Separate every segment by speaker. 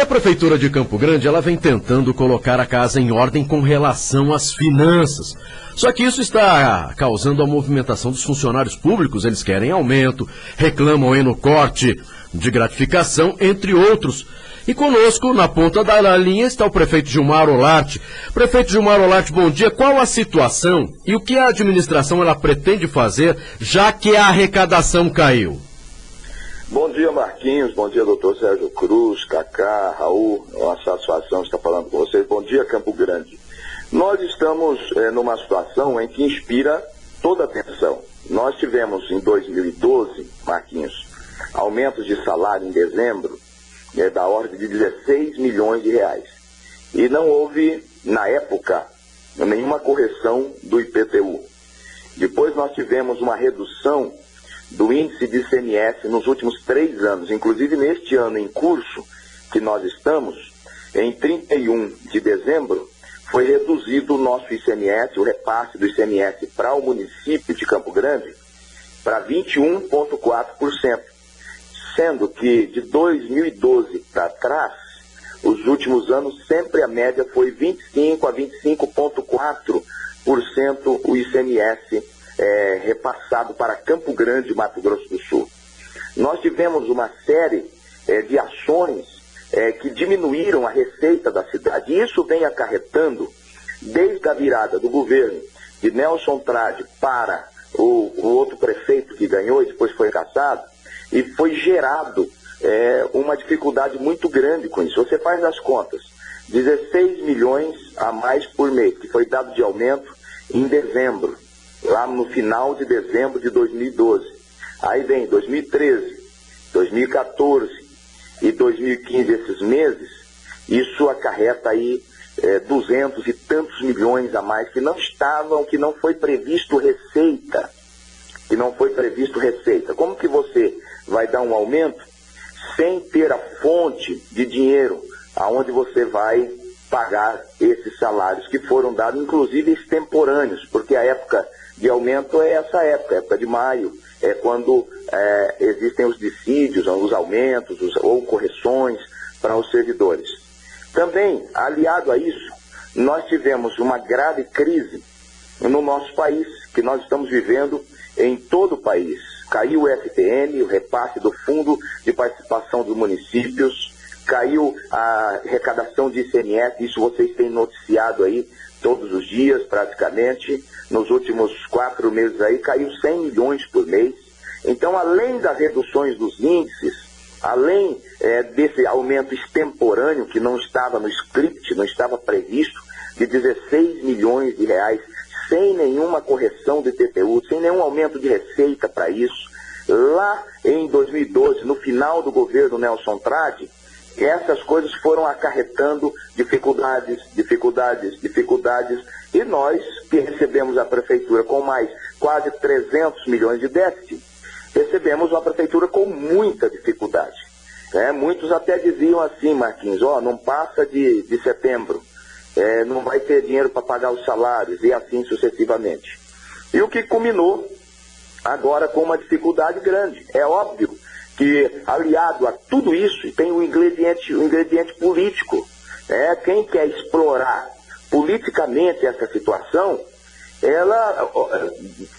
Speaker 1: A Prefeitura de Campo Grande, ela vem tentando colocar a casa em ordem com relação às finanças. Só que isso está causando a movimentação dos funcionários públicos. Eles querem aumento, reclamam aí no corte de gratificação, entre outros. E conosco, na ponta da linha, está o prefeito Gilmar Olarte. Prefeito Gilmar Olarte, bom dia. Qual a situação e o que a administração ela pretende fazer, já que a arrecadação caiu?
Speaker 2: Bom dia, Marquinhos. Bom dia, doutor Sérgio Cruz, Cacá, Raul. É uma satisfação estar falando com vocês. Bom dia, Campo Grande. Nós estamos numa situação em que inspira toda a atenção. Nós tivemos em 2012, Marquinhos, aumentos de salário em dezembro da ordem de 16 milhões de reais. E não houve, na época, nenhuma correção do IPTU. Depois nós tivemos uma redução do índice de ICMS nos últimos 3 anos, inclusive neste ano em curso que nós estamos, em 31 de dezembro, foi reduzido o nosso ICMS, o repasse do ICMS para o município de Campo Grande, para 21,4%, sendo que de 2012 para trás, os últimos anos, sempre a média foi 25 a 25,4% o ICMS repassado para Campo Grande, Mato Grosso do Sul. Nós tivemos uma série de ações que diminuíram a receita da cidade. E isso vem acarretando, desde a virada do governo de Nelson Trade para o outro prefeito que ganhou e depois foi cassado, e foi gerado uma dificuldade muito grande com isso. Você faz as contas, 16 milhões a mais por mês, que foi dado de aumento em dezembro, lá no final de dezembro de 2012. Aí vem 2013, 2014 e 2015, esses meses, isso acarreta aí 200 e tantos milhões a mais que não estavam, que não foi previsto receita. Como que você vai dar um aumento sem ter a fonte de dinheiro aonde você vai pagar esses salários que foram dados, inclusive extemporâneos, porque a época de aumento é essa época, época de maio, é quando existem os dissídios, os aumentos ou correções para os servidores. Também, aliado a isso, nós tivemos uma grave crise no nosso país, que nós estamos vivendo em todo o país. Caiu o FPM, o repasse do Fundo de Participação dos Municípios, caiu a arrecadação de ICMS, isso vocês têm noticiado aí todos os dias praticamente. Nos últimos 4 meses aí caiu 100 milhões por mês. Então, além das reduções dos índices, além desse aumento extemporâneo que não estava no script, não estava previsto, de 16 milhões de reais, sem nenhuma correção do IPTU, sem nenhum aumento de receita para isso, lá em 2012, no final do governo Nelson Trade, essas coisas foram acarretando dificuldades, e nós, que recebemos a prefeitura com mais quase 300 milhões de déficit, recebemos uma prefeitura com muita dificuldade. Muitos até diziam assim, Marquinhos, não passa de setembro, não vai ter dinheiro para pagar os salários, e assim sucessivamente. E o que culminou agora com uma dificuldade grande. É óbvio que, aliado a tudo isso, tem o ingrediente político. Quem quer explorar politicamente essa situação, ela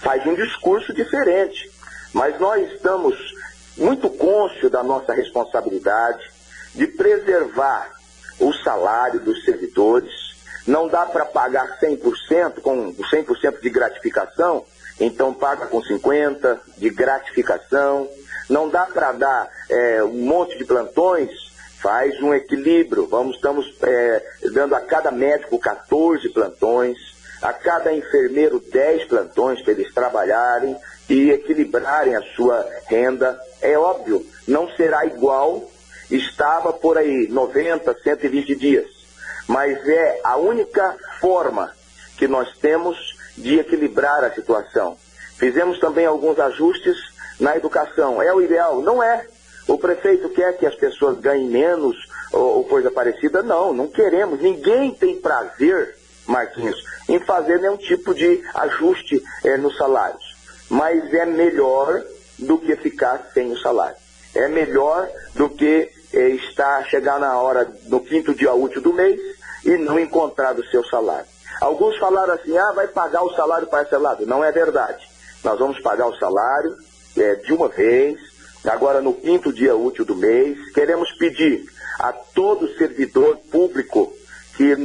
Speaker 2: faz um discurso diferente. Mas nós estamos muito conscientes da nossa responsabilidade de preservar o salário dos servidores. Não dá para pagar 100% com 100% de gratificação, então paga com 50% de gratificação. Não dá para dar um monte de plantões, faz um equilíbrio. Estamos dando a cada médico 14 plantões, a cada enfermeiro 10 plantões para eles trabalharem e equilibrarem a sua renda. É óbvio, não será igual, estava por aí 90, 120 dias, mas é a única forma que nós temos de equilibrar a situação. Fizemos também alguns ajustes na educação. É o ideal? Não é. O prefeito quer que as pessoas ganhem menos ou coisa parecida? Não queremos. Ninguém tem prazer, Marquinhos, em fazer nenhum tipo de ajuste nos salários. Mas é melhor do que ficar sem o salário. é melhor do que chegar na hora, no 5º dia útil do mês e não encontrar o seu salário. Alguns falaram assim, vai pagar o salário parcelado. Não é verdade. Nós vamos pagar o salário de uma vez, agora no 5º dia útil do mês. Queremos pedir a todo servidor público que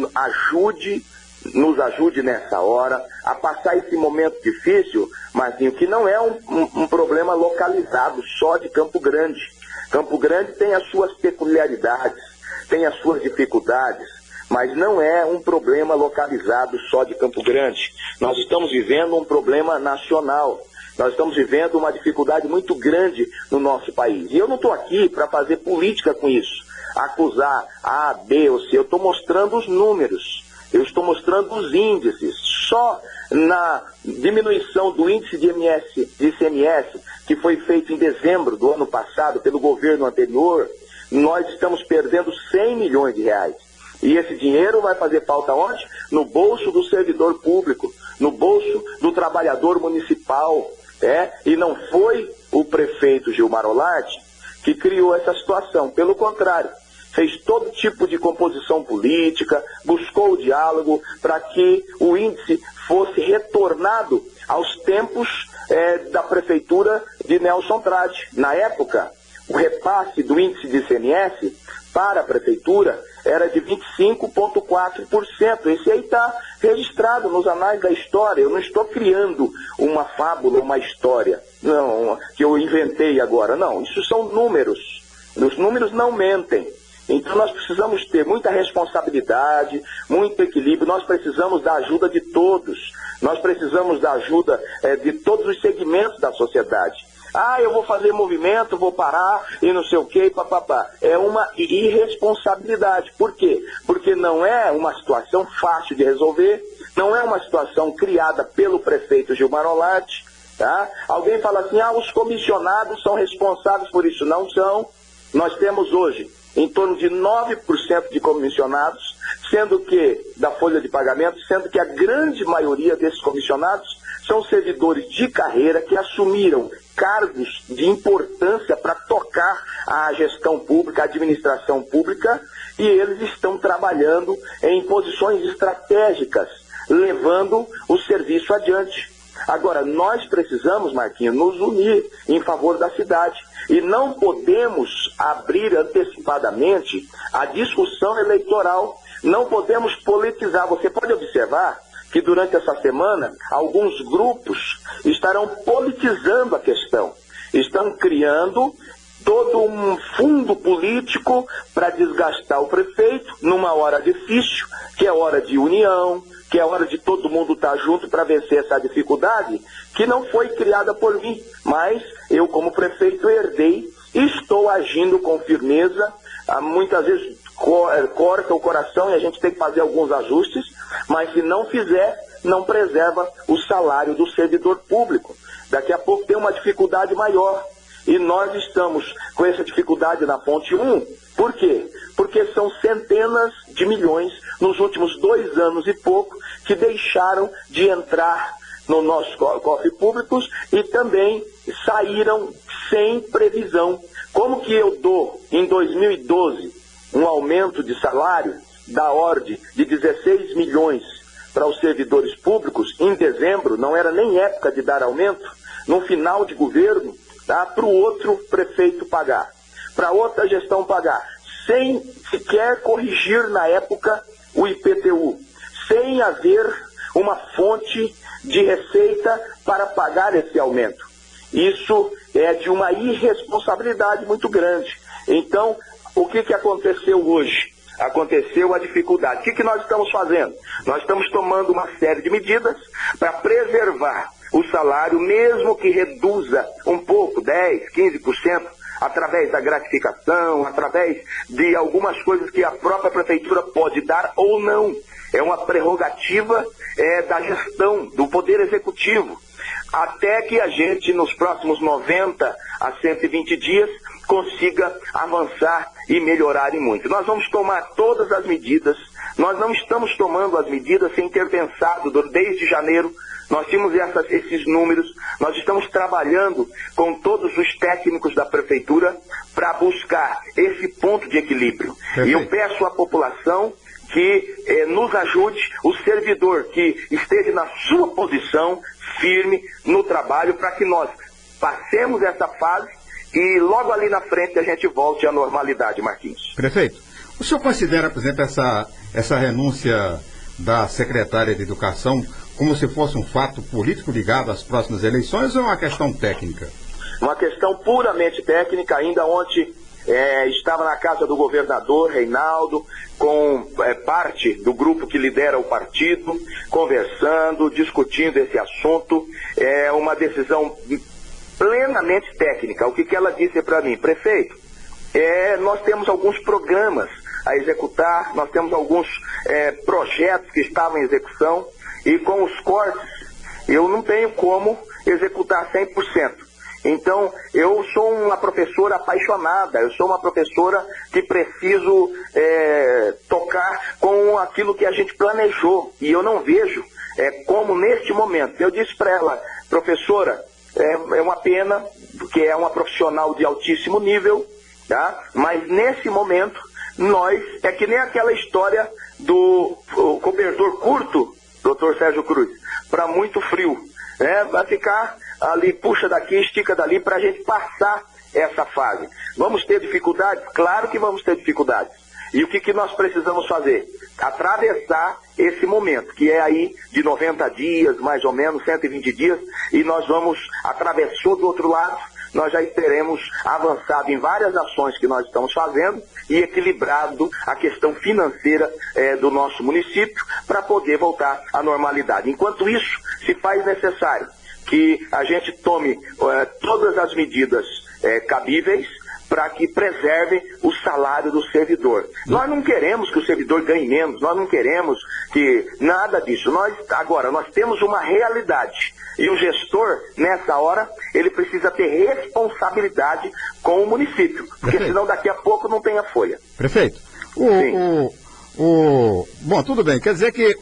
Speaker 2: nos ajude nessa hora a passar esse momento difícil, Marquinhos, que não é um problema localizado só de Campo Grande. Campo Grande tem as suas peculiaridades, tem as suas dificuldades, mas não é um problema localizado só de Campo Grande. Nós estamos vivendo um problema nacional. Nós estamos vivendo uma dificuldade muito grande no nosso país. E eu não estou aqui para fazer política com isso, acusar A, B ou C. Eu estou mostrando os números, eu estou mostrando os índices. Só na diminuição do índice de ICMS, que foi feito em dezembro do ano passado pelo governo anterior, nós estamos perdendo 100 milhões de reais. E esse dinheiro vai fazer falta onde? No bolso do servidor público, no bolso do trabalhador municipal. E não foi o prefeito Gilmar Olarte que criou essa situação. Pelo contrário, fez todo tipo de composição política, buscou o diálogo para que o índice fosse retornado aos tempos da prefeitura de Nelson Trade. Na época, o repasse do índice de ICMS para a prefeitura era de 25,4%. Esse aí está registrado nos anais da história. Eu não estou criando uma fábula, uma história, não, que eu inventei agora. Não, isso são números. Os números não mentem. Então nós precisamos ter muita responsabilidade, muito equilíbrio. Nós precisamos da ajuda de todos. Nós precisamos da ajuda de todos os segmentos da sociedade. Eu vou fazer movimento, vou parar e não sei o que, papapá. É uma irresponsabilidade. Por quê? Porque não é uma situação fácil de resolver, não é uma situação criada pelo prefeito Gilmar Olarte, tá? Alguém fala assim, os comissionados são responsáveis por isso. Não são. Nós temos hoje em torno de 9% de comissionados, sendo que, da folha de pagamento, sendo que a grande maioria desses comissionados são servidores de carreira que assumiram cargos de importância para tocar a gestão pública, a administração pública, e eles estão trabalhando em posições estratégicas, levando o serviço adiante. Agora, nós precisamos, Marquinhos, nos unir em favor da cidade. E não podemos abrir antecipadamente a discussão eleitoral. Não podemos politizar. Você pode observar que durante essa semana, alguns grupos estarão politizando a questão. Estão criando todo um fundo político para desgastar o prefeito numa hora difícil, que é hora de união, que é hora de todo mundo estar junto para vencer essa dificuldade, que não foi criada por mim, mas eu, como prefeito, herdei e estou agindo com firmeza. Muitas vezes corta o coração e a gente tem que fazer alguns ajustes, mas se não fizer, não preserva o salário do servidor público. Daqui a pouco tem uma dificuldade maior. E nós estamos com essa dificuldade na fonte 1. Por quê? Porque são centenas de milhões nos últimos 2 anos e pouco que deixaram de entrar no nosso cofre público e também saíram sem previsão. Como que eu dou, em 2012, um aumento de salário da ordem de 16 milhões para os servidores públicos, em dezembro, não era nem época de dar aumento, no final de governo, para o outro prefeito pagar, para outra gestão pagar, sem sequer corrigir na época o IPTU, sem haver uma fonte de receita para pagar esse aumento. Isso é de uma irresponsabilidade muito grande. Então, o que aconteceu hoje? Aconteceu a dificuldade. O que nós estamos fazendo? Nós estamos tomando uma série de medidas para preservar o salário, mesmo que reduza um pouco, 10%, 15%, através da gratificação, através de algumas coisas que a própria prefeitura pode dar ou não. É uma prerrogativa da gestão, do Poder Executivo, até que a gente, nos próximos 90 a 120 dias, consiga avançar e melhorarem muito. Nós vamos tomar todas as medidas, nós não estamos tomando as medidas sem ter pensado desde janeiro. Nós tínhamos esses números, nós estamos trabalhando com todos os técnicos da prefeitura para buscar esse ponto de equilíbrio.
Speaker 3: Perfeito.
Speaker 2: E eu peço à população que nos ajude, o servidor que esteja na sua posição, firme no trabalho, para que nós passemos essa fase e logo ali na frente a gente volte à normalidade, Marquinhos.
Speaker 3: Prefeito, o senhor considera, por exemplo, essa renúncia da secretária de Educação como se fosse um fato político ligado às próximas eleições ou é uma questão técnica?
Speaker 2: Uma questão puramente técnica. Ainda ontem estava na casa do governador Reinaldo, com parte do grupo que lidera o partido, conversando, discutindo esse assunto. É uma decisão plenamente técnica. O que ela disse para mim? Prefeito, nós temos alguns programas a executar, nós temos alguns projetos que estavam em execução, e com os cortes eu não tenho como executar 100%. Então, eu sou uma professora apaixonada, eu sou uma professora que preciso tocar com aquilo que a gente planejou, e eu não vejo como neste momento. Eu disse para ela, professora, é uma pena, porque é uma profissional de altíssimo nível, tá? Mas nesse momento, é que nem aquela história do cobertor curto, doutor Sérgio Cruz, para muito frio. Vai ficar ali, puxa daqui, estica dali, para a gente passar essa fase. Vamos ter dificuldades? Claro que vamos ter dificuldades. E o que nós precisamos fazer? Atravessar esse momento, que é aí de 90 dias, mais ou menos, 120 dias, e nós atravessou do outro lado, nós já teremos avançado em várias ações que nós estamos fazendo e equilibrado a questão financeira do nosso município para poder voltar à normalidade. Enquanto isso, se faz necessário que a gente tome todas as medidas cabíveis para que preserve o salário do servidor. Nós não queremos que o servidor ganhe menos, nós não queremos que nada disso. Agora, nós temos uma realidade. E o gestor, nessa hora, ele precisa ter responsabilidade com o município, porque
Speaker 3: Prefeito,
Speaker 2: senão daqui a pouco não tem a folha.
Speaker 3: Prefeito, bom, tudo bem, quer dizer que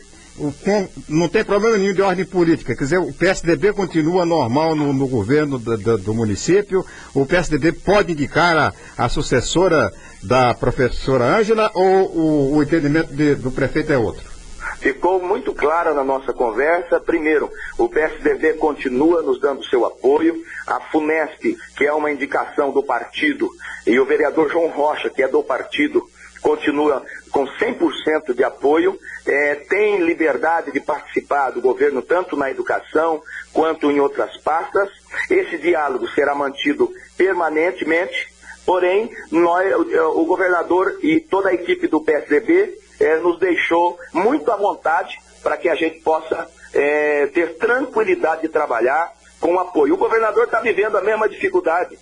Speaker 3: não tem problema nenhum de ordem política, quer dizer, o PSDB continua normal no governo do município, o PSDB pode indicar a sucessora da professora Ângela ou o entendimento do prefeito é outro?
Speaker 2: Ficou muito claro na nossa conversa. Primeiro, o PSDB continua nos dando seu apoio, a FUNESP, que é uma indicação do partido, e o vereador João Rocha, que é do partido, continua com 100% de apoio, tem liberdade de participar do governo tanto na educação quanto em outras pastas. Esse diálogo será mantido permanentemente, porém, o governador e toda a equipe do PSDB nos deixou muito à vontade para que a gente possa ter tranquilidade de trabalhar com apoio. O governador está vivendo a mesma dificuldade.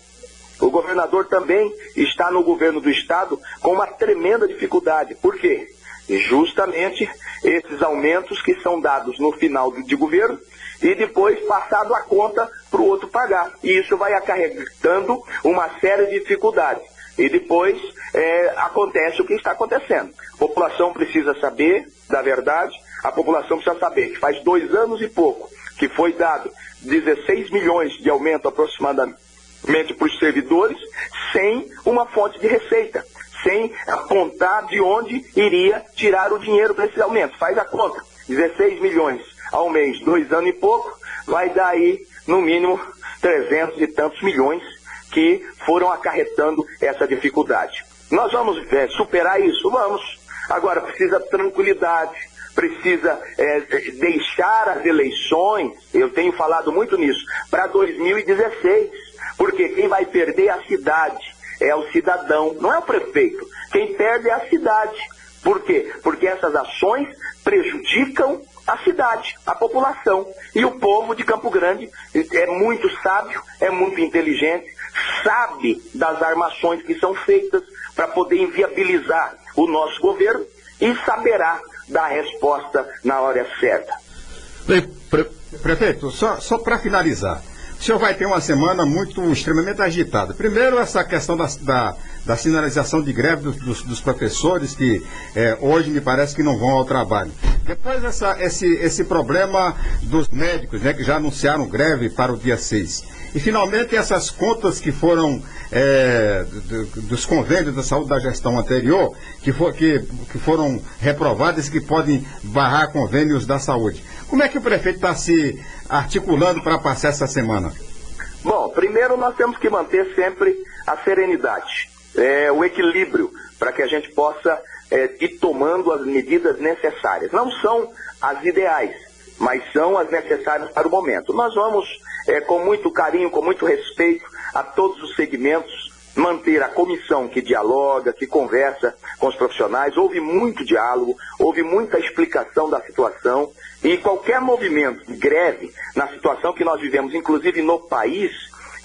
Speaker 2: O governador também está no governo do estado com uma tremenda dificuldade. Por quê? Justamente esses aumentos que são dados no final de governo e depois passado a conta para o outro pagar. E isso vai acarretando uma série de dificuldades. E depois acontece o que está acontecendo. A população precisa saber da verdade, a população precisa saber que faz 2 anos e pouco que foi dado 16 milhões de aumento aproximadamente para os servidores, sem uma fonte de receita, sem apontar de onde iria tirar o dinheiro para esses aumentos. Faz a conta, 16 milhões ao mês, 2 anos e pouco, vai dar aí, no mínimo, 300 e tantos milhões que foram acarretando essa dificuldade. Nós vamos superar isso? Vamos. Agora, precisa tranquilidade, precisa deixar as eleições, eu tenho falado muito nisso, para 2016, porque quem vai perder é a cidade, é o cidadão, não é o prefeito. Quem perde é a cidade. Por quê? Porque essas ações prejudicam a cidade, a população. E o povo de Campo Grande é muito sábio, é muito inteligente, sabe das armações que são feitas para poder inviabilizar o nosso governo e saberá dar a resposta na hora certa.
Speaker 3: Prefeito, só para finalizar, O senhor vai ter uma semana extremamente agitada. Primeiro, essa questão da sinalização de greve dos professores, que hoje me parece que não vão ao trabalho. Depois, esse problema dos médicos, né, que já anunciaram greve para o dia 6. E, finalmente, essas contas que foram dos convênios da saúde da gestão anterior, que foram reprovadas e que podem barrar convênios da saúde. Como é que o prefeito está se articulando para passar essa semana?
Speaker 2: Bom, primeiro nós temos que manter sempre a serenidade, o equilíbrio, para que a gente possa ir tomando as medidas necessárias. Não são as ideais, mas são as necessárias para o momento. Nós vamos, com muito carinho, com muito respeito a todos os segmentos, manter a comissão que dialoga, que conversa com os profissionais. Houve muito diálogo, houve muita explicação da situação, e qualquer movimento de greve na situação que nós vivemos, inclusive no país,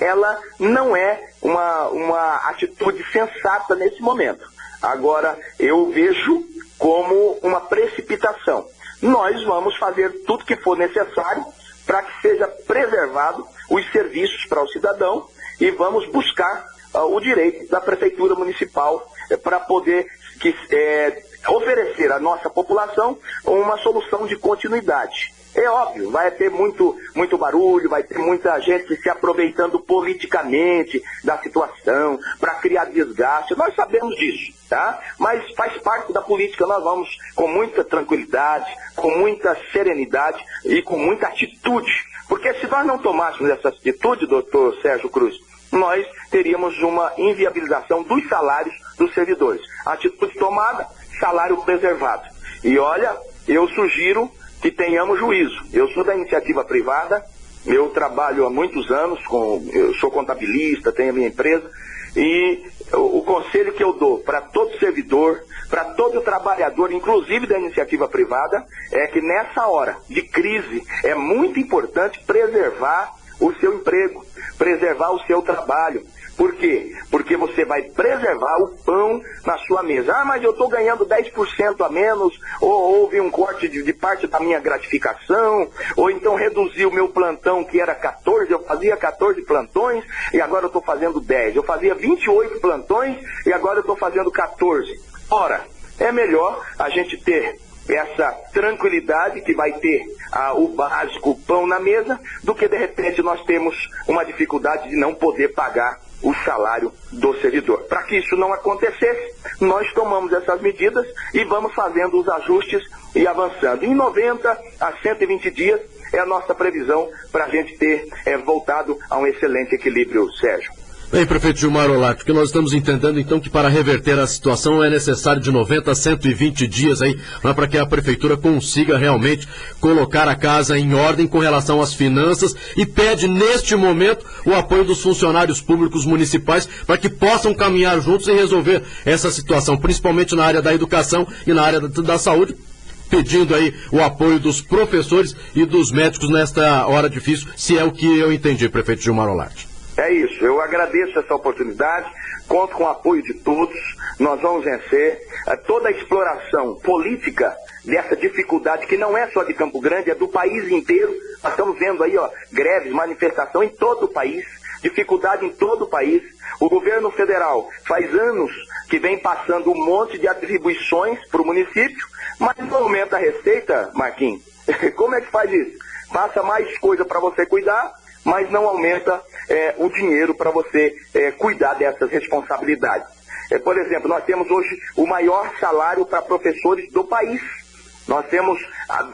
Speaker 2: ela não é uma atitude sensata nesse momento. Agora, eu vejo como uma precipitação. Nós vamos fazer tudo que for necessário para que seja preservado os serviços para o cidadão, e vamos buscar o direito da Prefeitura Municipal para poder oferecer à nossa população uma solução de continuidade. É óbvio, vai ter muito barulho, vai ter muita gente se aproveitando politicamente da situação para criar desgaste. Nós sabemos disso, tá? Mas faz parte da política. Nós vamos com muita tranquilidade, com muita serenidade e com muita atitude. Porque se nós não tomássemos essa atitude, doutor Sérgio Cruz, nós teríamos uma inviabilização dos salários dos servidores. Atitude tomada, salário preservado. E olha, eu sugiro que tenhamos juízo. Eu sou da iniciativa privada, eu trabalho há muitos anos, eu sou contabilista, tenho a minha empresa, e o conselho que eu dou para todo servidor, para todo trabalhador, inclusive da iniciativa privada, é que nessa hora de crise é muito importante preservar o seu emprego, preservar o seu trabalho. Por quê? Porque você vai preservar o pão na sua mesa. Ah, mas eu estou ganhando 10% a menos, ou houve um corte de parte da minha gratificação, ou então reduziu o meu plantão, que era 14, eu fazia 14 plantões, e agora eu estou fazendo 10. Eu fazia 28 plantões, e agora eu estou fazendo 14. Ora, é melhor a gente ter essa tranquilidade que vai ter o básico, o pão na mesa, do que de repente nós temos uma dificuldade de não poder pagar o salário do servidor. Para que isso não acontecesse, nós tomamos essas medidas e vamos fazendo os ajustes e avançando. Em 90 a 120 dias é a nossa previsão para a gente ter voltado a um excelente equilíbrio, Sérgio.
Speaker 1: Bem, prefeito Gilmar Olarte, porque nós estamos entendendo então que para reverter a situação é necessário de 90 a 120 dias aí, para que a prefeitura consiga realmente colocar a casa em ordem com relação às finanças, e pede neste momento o apoio dos funcionários públicos municipais para que possam caminhar juntos e resolver essa situação, principalmente na área da educação e na área da saúde, pedindo aí o apoio dos professores e dos médicos nesta hora difícil, se é o que eu entendi, prefeito Gilmar Olarte.
Speaker 2: É isso, eu agradeço essa oportunidade, conto com o apoio de todos, nós vamos vencer. Toda a exploração política dessa dificuldade, que não é só de Campo Grande, é do país inteiro. Nós estamos vendo aí, greves, manifestação em todo o país, dificuldade em todo o país. O governo federal faz anos que vem passando um monte de atribuições para o município, mas não aumenta a receita, Marquinhos. Como é que faz isso? Passa mais coisa para você cuidar, mas não aumenta o dinheiro para você cuidar dessas responsabilidades. Por exemplo, nós temos hoje o maior salário para professores do país. Nós temos,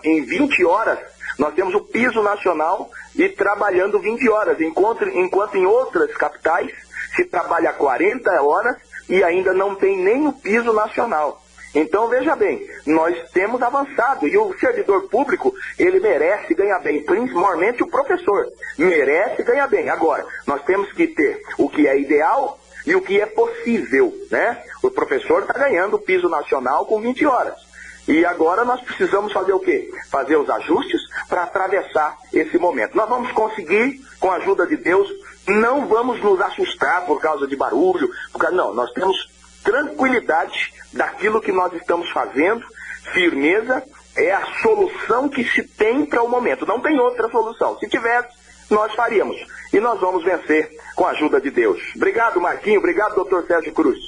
Speaker 2: em 20 horas, nós temos o piso nacional e trabalhando 20 horas, enquanto em outras capitais se trabalha 40 horas e ainda não tem nem o piso nacional. Então, veja bem, nós temos avançado, e o servidor público, ele merece ganhar bem, principalmente o professor, merece ganhar bem. Agora, nós temos que ter o que é ideal e o que é possível, né? O professor está ganhando o piso nacional com 20 horas. E agora nós precisamos fazer o quê? Fazer os ajustes para atravessar esse momento. Nós vamos conseguir, com a ajuda de Deus, não vamos nos assustar por causa de barulho, não, nós temos tranquilidade daquilo que nós estamos fazendo, firmeza é a solução que se tem para o momento. Não tem outra solução. Se tivesse, nós faríamos. E nós vamos vencer com a ajuda de Deus. Obrigado, Marquinhos. Obrigado, doutor Sérgio Cruz.